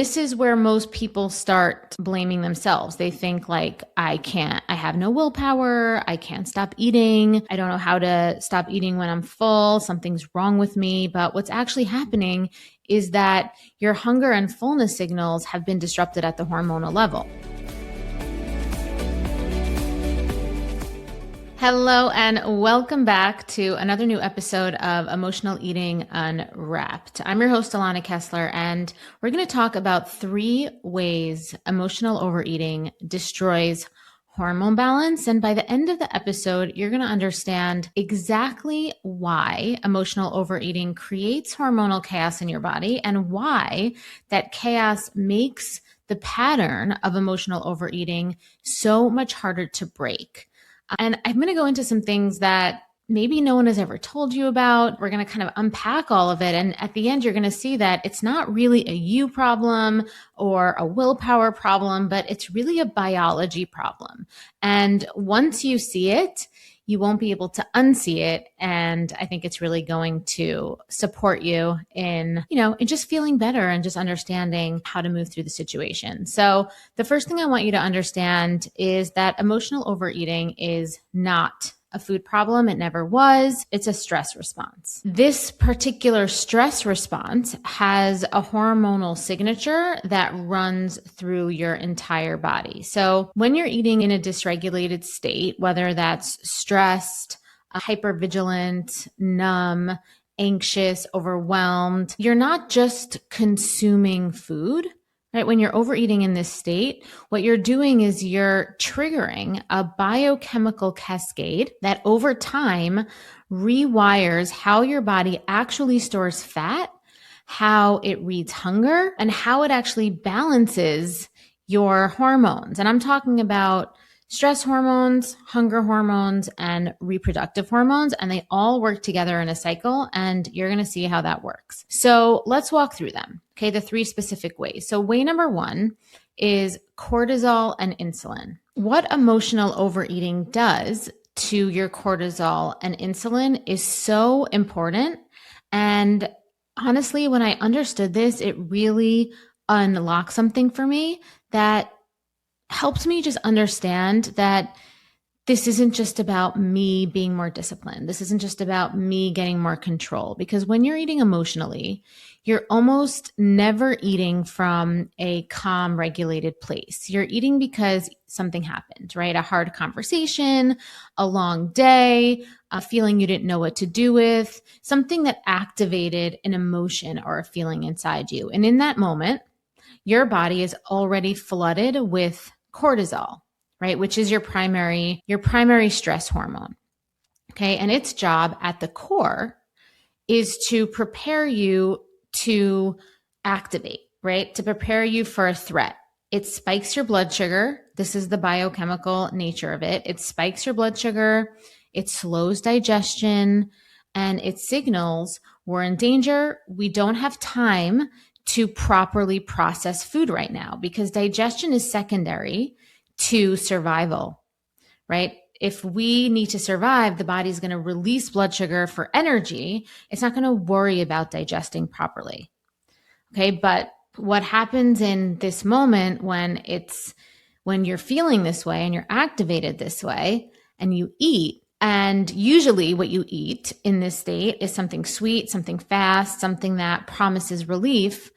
This is where most people start blaming themselves. They think like, I have no willpower. I can't stop eating. I don't know how to stop eating when I'm full. Something's wrong with me. But what's actually happening is that your hunger and fullness signals have been disrupted at the hormonal level. Hello and welcome back to another new episode of Emotional Eating Unwrapped. I'm your host, Alana Kessler, and we're going to talk about 3 ways emotional overeating destroys hormone balance. And by the end of the episode, you're going to understand exactly why emotional overeating creates hormonal chaos in your body and why that chaos makes the pattern of emotional overeating so much harder to break. And I'm going to go into some things that maybe no one has ever told you about. We're going to kind of unpack all of it. And at the end, you're going to see that it's not really a you problem or a willpower problem, but it's really a biology problem. And once you see it, you won't be able to unsee it. And I think it's really going to support you in just feeling better and just understanding how to move through the situation. So the first thing I want you to understand is that emotional overeating is not a food problem. It never was. It's a stress response. This particular stress response has a hormonal signature that runs through your entire body. So when you're eating in a dysregulated state, whether that's stressed, hypervigilant, numb, anxious, overwhelmed, you're not just consuming food. Right? When you're overeating in this state, what you're doing is you're triggering a biochemical cascade that over time rewires how your body actually stores fat, how it reads hunger, and how it actually balances your hormones. And I'm talking about stress hormones, hunger hormones, and reproductive hormones, and they all work together in a cycle, and you're going to see how that works. So let's walk through them. Okay, the 3 specific ways. So way number 1 is cortisol and insulin. What emotional overeating does to your cortisol and insulin is so important. And honestly, when I understood this, it really unlocked something for me that helped me just understand that this isn't just about me being more disciplined. This isn't just about me getting more control. Because when you're eating emotionally, you're almost never eating from a calm, regulated place. You're eating because something happened, right? A hard conversation, a long day, a feeling you didn't know what to do with, something that activated an emotion or a feeling inside you. And in that moment, your body is already flooded with cortisol, right? Which is your primary stress hormone. Okay. And its job at the core is to prepare you to activate, right? To prepare you for a threat. It spikes your blood sugar. This is the biochemical nature of it. It spikes your blood sugar. It slows digestion, and it signals we're in danger. We don't have time to properly process food right now because digestion is secondary to survival, right? If we need to survive, the body's going to release blood sugar for energy. It's not going to worry about digesting properly. Okay. But what happens in this moment when you're feeling this way and you're activated this way and you eat, and usually what you eat in this state is something sweet, something fast, something that promises relief,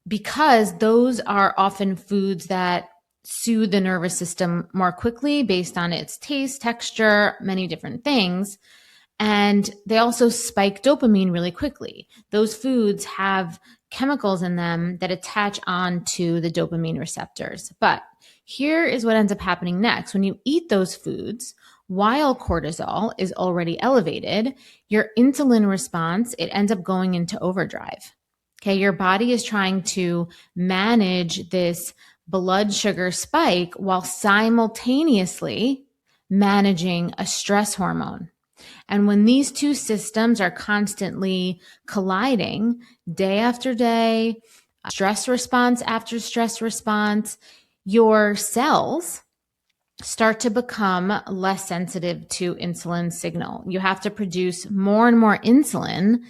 because those are often foods that soothe the nervous system more quickly based on its taste, texture, many different things. And they also spike dopamine really quickly. Those foods have chemicals in them that attach on to the dopamine receptors. But here is what ends up happening next. When you eat those foods, while cortisol is already elevated, your insulin response, it ends up going into overdrive. Okay, your body is trying to manage this blood sugar spike while simultaneously managing a stress hormone. And when these two systems are constantly colliding day after day, stress response after stress response, your cells start to become less sensitive to insulin signal. You have to produce more and more insulin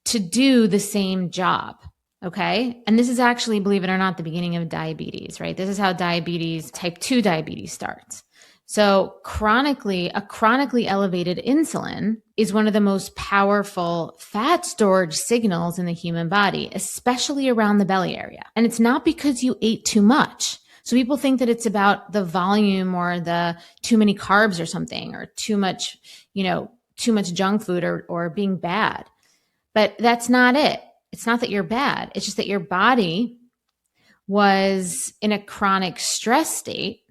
to do the same job. Okay. And this is actually, believe it or not, the beginning of diabetes, right? This is how type 2 diabetes starts. So a chronically elevated insulin is one of the most powerful fat storage signals in the human body, especially around the belly area. And it's not because you ate too much. So people think that it's about the volume or the too many carbs or something, or too much junk food or being bad. But that's not it. It's not that you're bad. It's just that your body was in a chronic stress state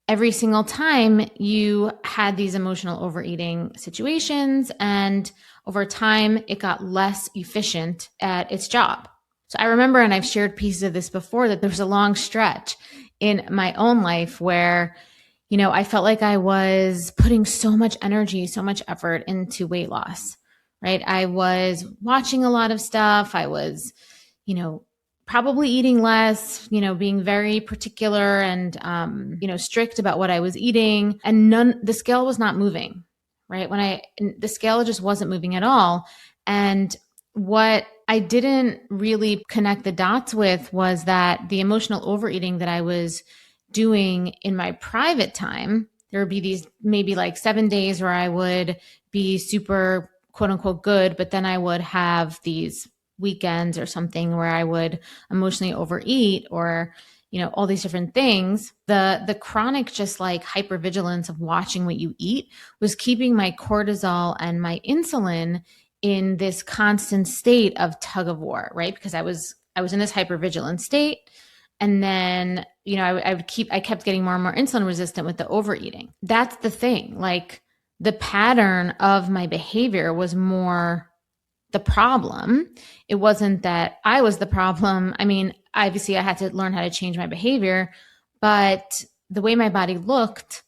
every single time you had these emotional overeating situations. And over time, it got less efficient at its job. So I remember, and I've shared pieces of this before, that there was a long stretch in my own life where, I felt like I was putting so much energy, so much effort into weight loss, right? I was watching a lot of stuff. I was, probably eating less, being very particular and, strict about what I was eating, and the scale was not moving, right? The scale just wasn't moving at all. And what I didn't really connect the dots with was that the emotional overeating that I was doing in my private time, there would be these maybe like 7 days where I would be super quote unquote good, but then I would have these weekends or something where I would emotionally overeat, or, all these different things. The chronic, just like hypervigilance of watching what you eat, was keeping my cortisol and my insulin in this constant state of tug of war, right? Because I was in this hypervigilant state. And then, I kept getting more and more insulin resistant with the overeating. That's the thing. Like, the pattern of my behavior was more the problem. It wasn't that I was the problem. I mean, obviously I had to learn how to change my behavior, but the way my body looked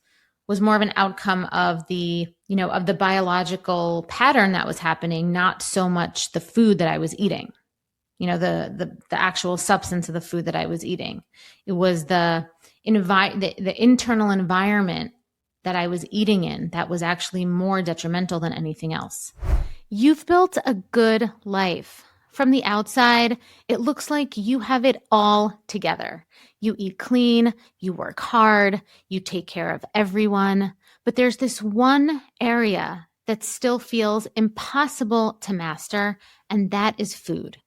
was more of an outcome of the biological pattern that was happening, not so much the food that I was eating, the actual substance of the food that I was eating. It was the internal environment that I was eating in that was actually more detrimental than anything else. You've built a good life. From the outside, it looks like you have it all together. You eat clean, you work hard, you take care of everyone, but there's this one area that still feels impossible to master, and that is food.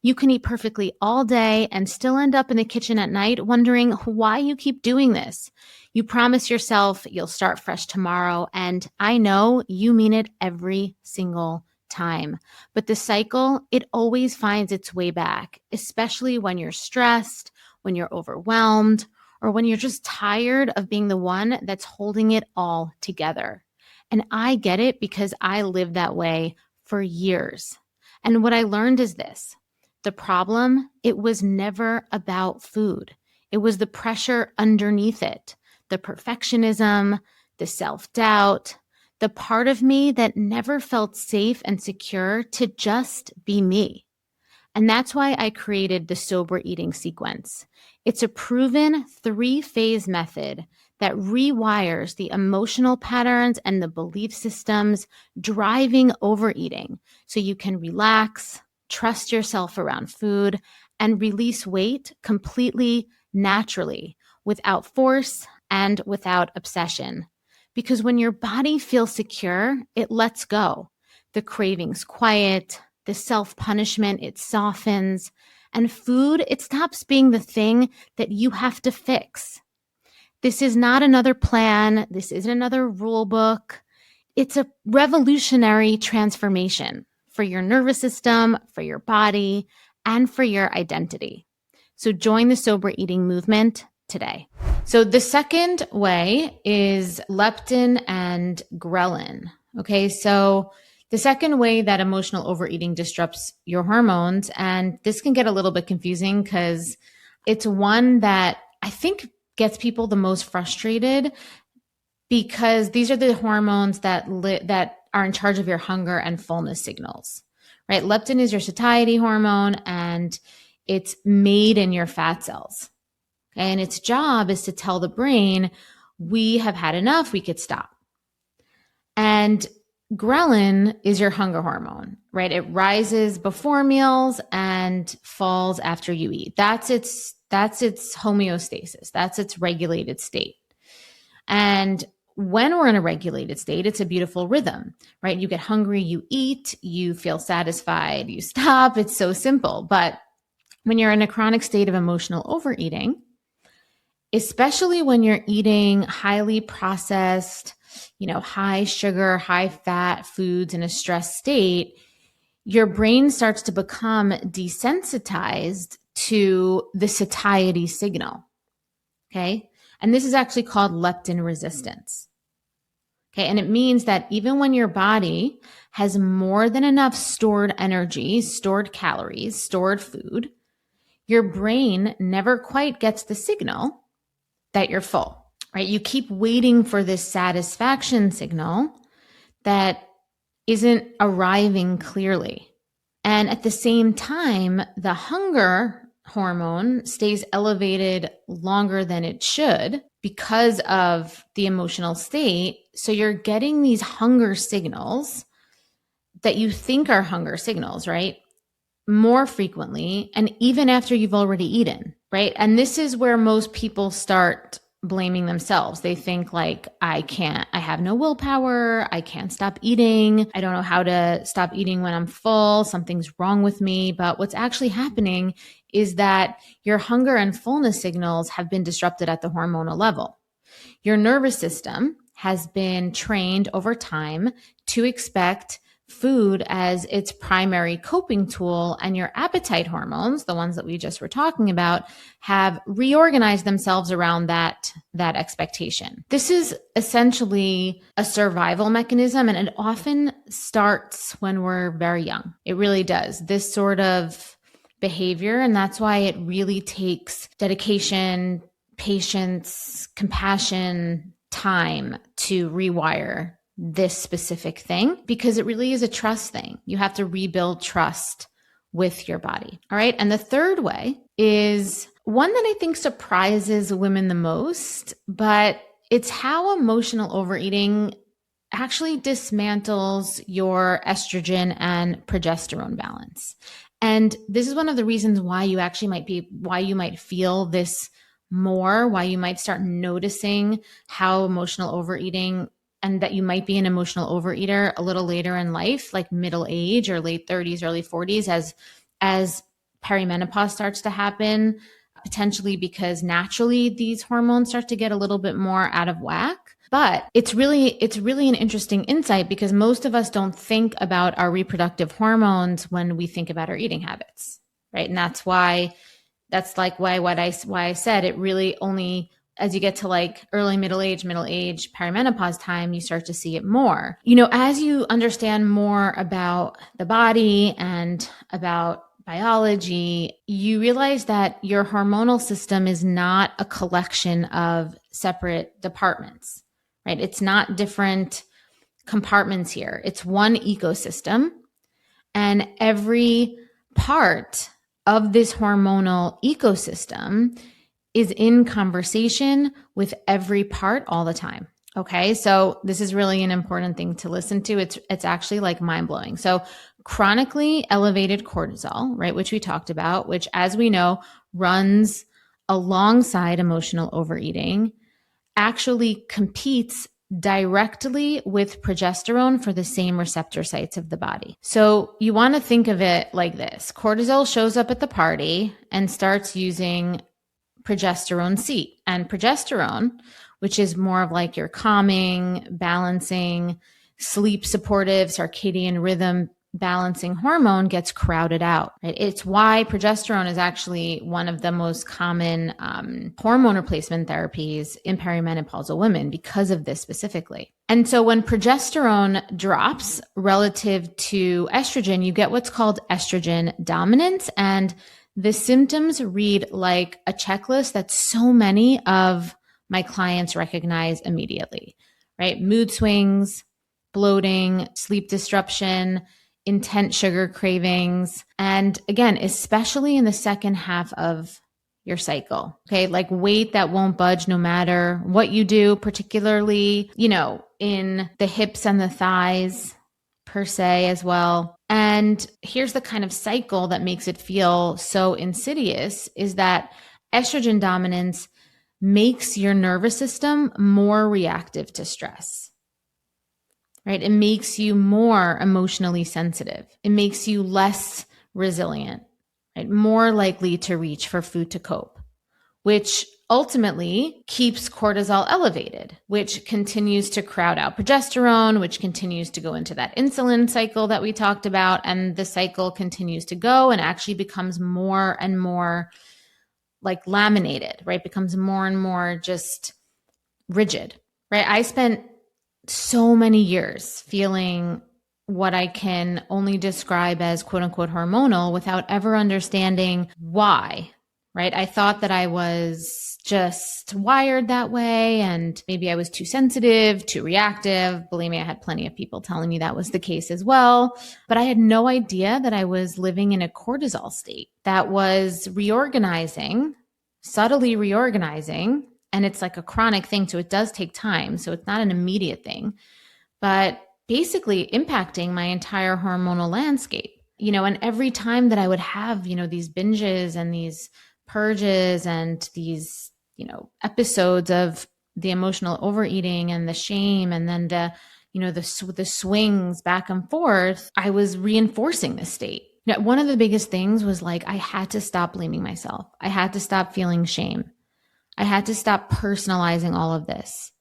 You can eat perfectly all day and still end up in the kitchen at night wondering why you keep doing this. You promise yourself you'll start fresh tomorrow, and I know you mean it every single time. But the cycle, it always finds its way back, especially when you're stressed, when you're overwhelmed, or when you're just tired of being the one that's holding it all together. And I get it because I lived that way for years. And what I learned is this: the problem, it was never about food. It was the pressure underneath it, the perfectionism, the self-doubt, the part of me that never felt safe and secure to just be me. And that's why I created the sober eating sequence. It's a proven 3-phase method that rewires the emotional patterns and the belief systems driving overeating, so you can relax, trust yourself around food, and release weight completely naturally, without force and without obsession. Because when your body feels secure, it lets go. The cravings quiet, the self-punishment, it softens, and food, it stops being the thing that you have to fix. This is not another plan. This isn't another rule book. It's a revolutionary transformation for your nervous system, for your body, and for your identity. So join the sober eating movement today. So the second way is leptin and ghrelin. Okay, so the second way that emotional overeating disrupts your hormones, and this can get a little bit confusing because it's one that I think gets people the most frustrated, because these are the hormones that are in charge of your hunger and fullness signals, right? Leptin is your satiety hormone, and it's made in your fat cells. And its job is to tell the brain, we have had enough, we could stop. And ghrelin is your hunger hormone, right? It rises before meals and falls after you eat. That's its homeostasis. That's its regulated state. And when we're in a regulated state, it's a beautiful rhythm, right? You get hungry, you eat, you feel satisfied, you stop. It's so simple. But when you're in a chronic state of emotional overeating, especially when you're eating highly processed, high sugar, high fat foods in a stressed state, your brain starts to become desensitized to the satiety signal. Okay. And this is actually called leptin resistance. Okay. And it means that even when your body has more than enough stored energy, stored calories, stored food, your brain never quite gets the signal that you're full, right? You keep waiting for this satisfaction signal that isn't arriving clearly. And at the same time, the hunger hormone stays elevated longer than it should because of the emotional state. So you're getting these hunger signals that you think are hunger signals, right? More frequently, and even after you've already eaten, right? And this is where most people start blaming themselves. They think like, I have no willpower. I can't stop eating. I don't know how to stop eating when I'm full. Something's wrong with me. But what's actually happening is that your hunger and fullness signals have been disrupted at the hormonal level. Your nervous system has been trained over time to expect food as its primary coping tool, and your appetite hormones, the ones that we just were talking about, have reorganized themselves around that expectation. This is essentially a survival mechanism, and it often starts when we're very young. It really does. This sort of behavior, and that's why it really takes dedication, patience, compassion, time to rewire this specific thing, because it really is a trust thing. You have to rebuild trust with your body. All right. And the third way is one that I think surprises women the most, but it's how emotional overeating actually dismantles your estrogen and progesterone balance. And this is one of the reasons why you might feel this more, why you might start noticing how emotional overeating, and that you might be an emotional overeater a little later in life, like middle age or late 30s, early 40s, as perimenopause starts to happen, potentially because naturally these hormones start to get a little bit more out of whack. But it's really an interesting insight, because most of us don't think about our reproductive hormones when we think about our eating habits, right? And that's why I said it really only, as you get to like early middle age, perimenopause time, you start to see it more. As you understand more about the body and about biology, you realize that your hormonal system is not a collection of separate departments, right? It's not different compartments here. It's one ecosystem, and every part of this hormonal ecosystem is in conversation with every part all the time. Okay. So this is really an important thing to listen to. It's actually like mind blowing. So chronically elevated cortisol, right, which we talked about, which, as we know, runs alongside emotional overeating, actually competes directly with progesterone for the same receptor sites of the body. So you want to think of it like this. Cortisol shows up at the party and starts using progesterone seat. And progesterone, which is more of like your calming, balancing, sleep supportive, circadian rhythm balancing hormone, gets crowded out. Right? It's why progesterone is actually one of the most common hormone replacement therapies in perimenopausal women, because of this specifically. And so when progesterone drops relative to estrogen, you get what's called estrogen dominance. And the symptoms read like a checklist that so many of my clients recognize immediately, right? Mood swings, bloating, sleep disruption, intense sugar cravings. And again, especially in the second half of your cycle, okay? Like weight that won't budge no matter what you do, particularly, in the hips and the thighs per se as well. And here's the kind of cycle that makes it feel so insidious is that estrogen dominance makes your nervous system more reactive to stress, right? It makes you more emotionally sensitive. It makes you less resilient, right? More likely to reach for food to cope, which ultimately keeps cortisol elevated, which continues to crowd out progesterone, which continues to go into that insulin cycle that we talked about. And the cycle continues to go and actually becomes more and more like laminated, right? Becomes more and more just rigid, right? I spent so many years feeling what I can only describe as quote unquote hormonal without ever understanding why, right? I thought that I was just wired that way and maybe I was too sensitive, too reactive. Believe me, I had plenty of people telling me that was the case as well. But I had no idea that I was living in a cortisol state that was reorganizing, subtly reorganizing. And it's like a chronic thing. So it does take time. So it's not an immediate thing, but basically impacting my entire hormonal landscape, and every time that I would have, these binges and these purges and these, episodes of the emotional overeating and the shame and then the swings back and forth, I was reinforcing this state. One of the biggest things was like, I had to stop blaming myself. I had to stop feeling shame. I had to stop personalizing all of this.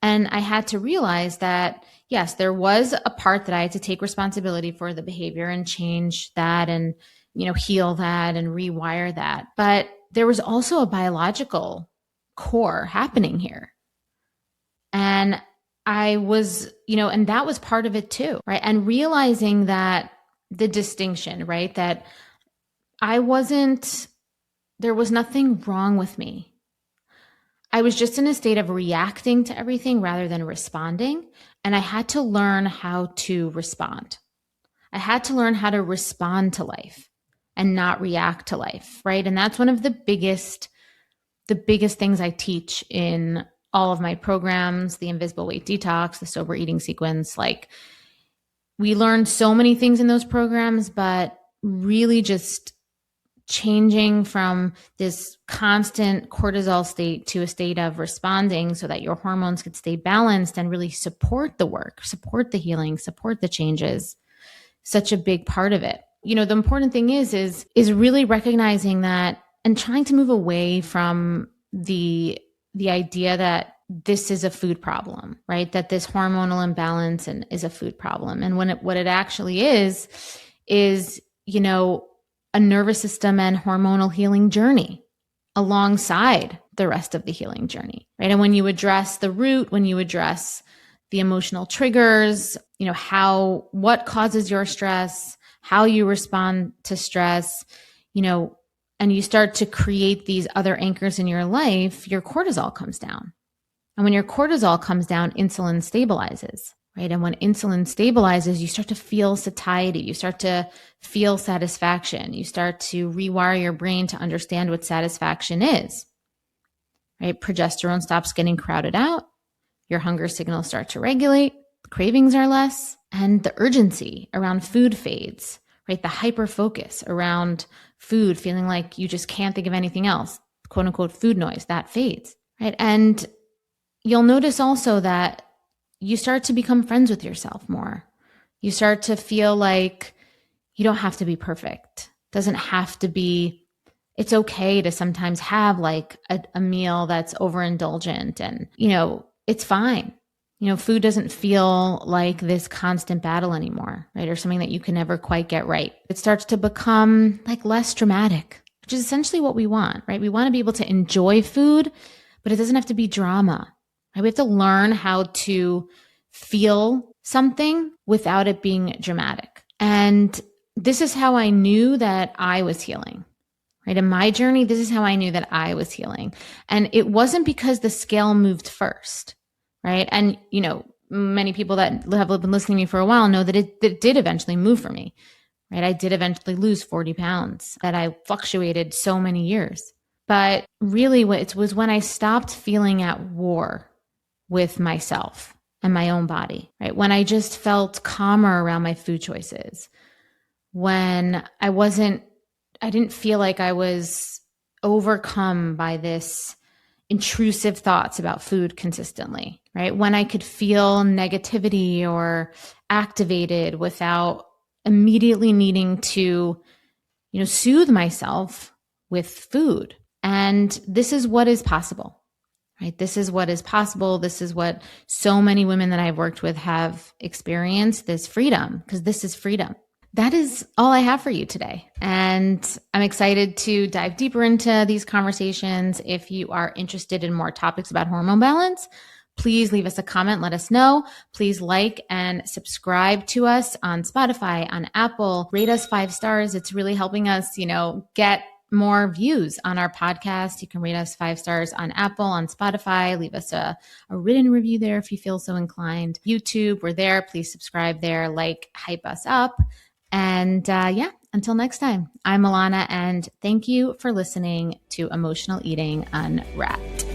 And I had to realize that, yes, there was a part that I had to take responsibility for the behavior and change that and, heal that and rewire that. But there was also a biological core happening here. And I was, and that was part of it too, right? And realizing that the distinction, right? That there was nothing wrong with me. I was just in a state of reacting to everything rather than responding. And I had to learn how to respond. I had to learn how to respond to life and not react to life, right? And that's one of the biggest things I teach in all of my programs, the Invisible Weight Detox, the Sober Eating Sequence. Like, we learned so many things in those programs, but really just changing from this constant cortisol state to a state of responding so that your hormones could stay balanced and really support the work, support the healing, support the changes. Such a big part of it. The important thing is really recognizing that and trying to move away from the idea that this is a food problem, right? That this hormonal imbalance is a food problem. And what it actually is, a nervous system and hormonal healing journey alongside the rest of the healing journey, right? And when you address the root, when you address the emotional triggers, what causes your stress, how you respond to stress, and you start to create these other anchors in your life, your cortisol comes down. And when your cortisol comes down, insulin stabilizes, right? And when insulin stabilizes, you start to feel satiety. You start to feel satisfaction. You start to rewire your brain to understand what satisfaction is, right? Progesterone stops getting crowded out. Your hunger signals start to regulate. The cravings are less. And the urgency around food fades, right? The hyper focus around food, feeling like you just can't think of anything else, quote unquote, food noise, that fades, right? And you'll notice also that you start to become friends with yourself more. You start to feel like you don't have to be perfect. Doesn't have to be, it's okay to sometimes have like a meal that's overindulgent and, it's fine. Food doesn't feel like this constant battle anymore, right? Or something that you can never quite get right. It starts to become like less dramatic, which is essentially what we want, right? We want to be able to enjoy food, but it doesn't have to be drama. Right? We have to learn how to feel something without it being dramatic. And this is how I knew that I was healing, right? In my journey, this is how I knew that I was healing. And it wasn't because the scale moved first, right? And, many people that have been listening to me for a while know that it did eventually move for me, right? I did eventually lose 40 pounds that I fluctuated so many years. But really it was when I stopped feeling at war with myself and my own body, right? When I just felt calmer around my food choices, when I didn't feel like I was overcome by this intrusive thoughts about food consistently, right? When I could feel negativity or activated without immediately needing to, soothe myself with food. And this is what is possible, right? This is what is possible. This is what so many women that I've worked with have experienced, this freedom, because this is freedom. That is all I have for you today. And I'm excited to dive deeper into these conversations. If you are interested in more topics about hormone balance, please leave us a comment. Let us know. Please like and subscribe to us on Spotify, on Apple. Rate us 5 stars. It's really helping us, get more views on our podcast. You can rate us 5 stars on Apple, on Spotify. Leave us a written review there if you feel so inclined. YouTube, we're there. Please subscribe there. Hype us up. And until next time, I'm Alana, and thank you for listening to Emotional Eating Unwrapped.